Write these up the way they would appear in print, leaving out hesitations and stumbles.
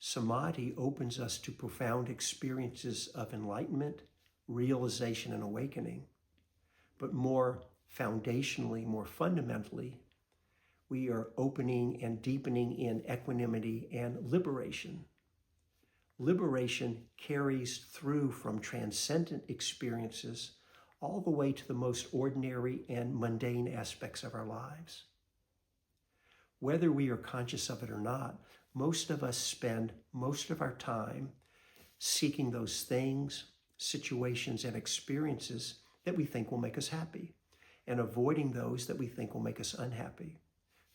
Samadhi opens us to profound experiences of enlightenment, realization, and awakening. But more foundationally, more fundamentally, we are opening and deepening in equanimity and liberation. Liberation carries through from transcendent experiences all the way to the most ordinary and mundane aspects of our lives. Whether we are conscious of it or not, most of us spend most of our time seeking those things, situations, and experiences that we think will make us happy, and avoiding those that we think will make us unhappy.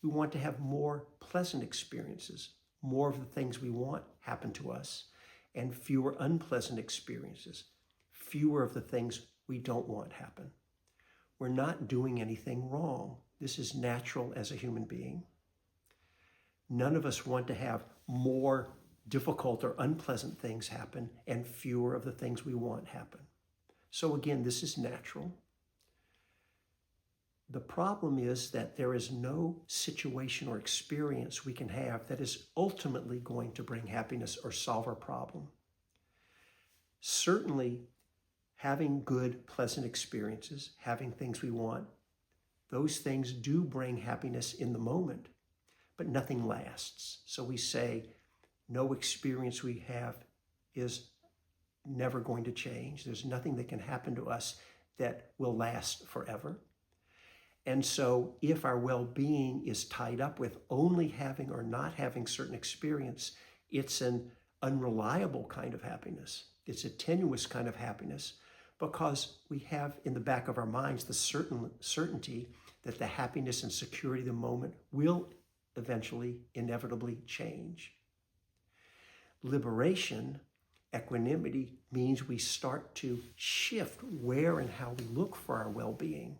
We want to have more pleasant experiences, more of the things we want happen to us, and fewer unpleasant experiences, fewer of the things we don't want happen. We're not doing anything wrong. This is natural as a human being. None of us want to have more difficult or unpleasant things happen and fewer of the things we want happen. So again, this is natural. The problem is that there is no situation or experience we can have that is ultimately going to bring happiness or solve our problem. Certainly, having good, pleasant experiences, having things we want, those things do bring happiness in the moment, but nothing lasts. So we say no experience we have is never going to change. There's nothing that can happen to us that will last forever. And so if our well-being is tied up with only having or not having certain experience, it's an unreliable kind of happiness. It's a tenuous kind of happiness because we have in the back of our minds the certainty that the happiness and security of the moment will eventually, inevitably change. Liberation, equanimity, means we start to shift where and how we look for our well-being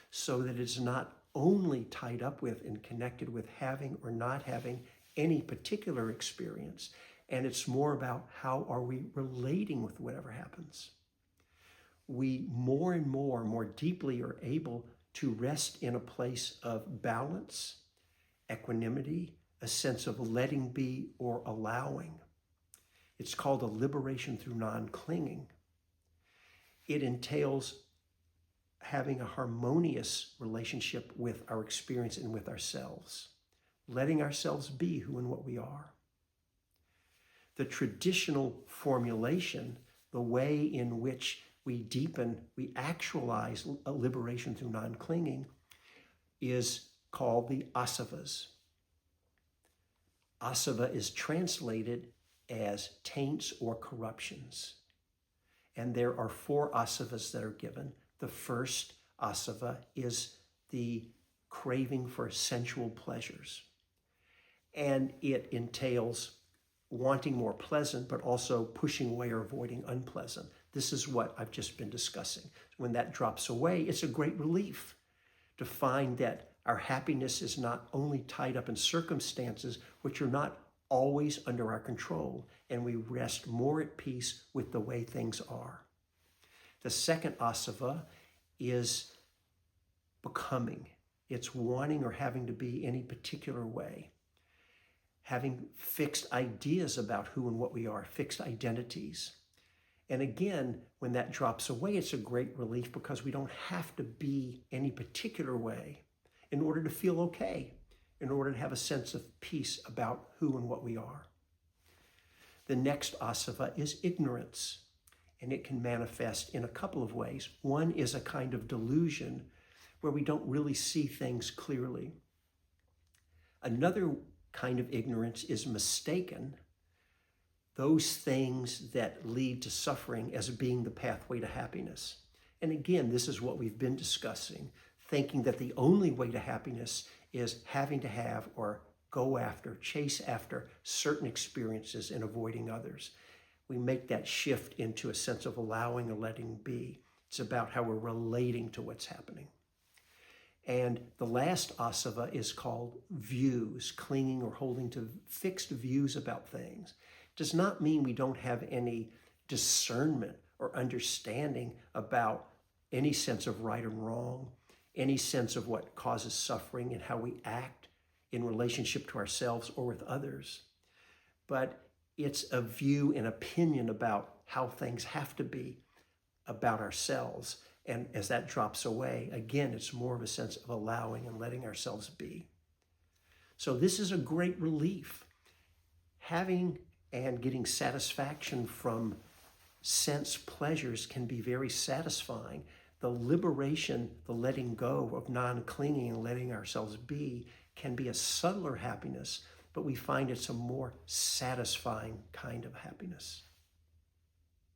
so that it's not only tied up with and connected with having or not having any particular experience, and it's more about how are we relating with whatever happens. We more and more deeply are able to rest in a place of balance, equanimity, a sense of letting be or allowing. It's called a liberation through non-clinging. It entails having a harmonious relationship with our experience and with ourselves, letting ourselves be who and what we are. The traditional formulation, the way in which we deepen, we actualize a liberation through non-clinging, is called the Asavas. Āsava is translated as taints or corruptions. And there are 4 Asavas that are given. The first Āsava is the craving for sensual pleasures. And it entails wanting more pleasant, but also pushing away or avoiding unpleasant. This is what I've just been discussing. When that drops away, it's a great relief to find that our happiness is not only tied up in circumstances which are not always under our control, and we rest more at peace with the way things are. The second Āsava is becoming. It's wanting or having to be any particular way, having fixed ideas about who and what we are, fixed identities. And again, when that drops away, it's a great relief because we don't have to be any particular way in order to feel okay, in order to have a sense of peace about who and what we are. The next Āsava is ignorance, and it can manifest in a couple of ways. One is a kind of delusion where we don't really see things clearly. Another kind of ignorance is mistaken, those things that lead to suffering as being the pathway to happiness. And again, this is what we've been discussing, thinking that the only way to happiness is having to have or go after, chase after certain experiences and avoiding others. We make that shift into a sense of allowing or letting be. It's about how we're relating to what's happening. And the last Āsava is called views, clinging or holding to fixed views about things. It does not mean we don't have any discernment or understanding about any sense of right and wrong, any sense of what causes suffering and how we act in relationship to ourselves or with others. But it's a view and opinion about how things have to be about ourselves. And as that drops away, again, it's more of a sense of allowing and letting ourselves be. So this is a great relief. Having and getting satisfaction from sense pleasures can be very satisfying. The liberation, the letting go of non-clinging and letting ourselves be can be a subtler happiness, but we find it's a more satisfying kind of happiness.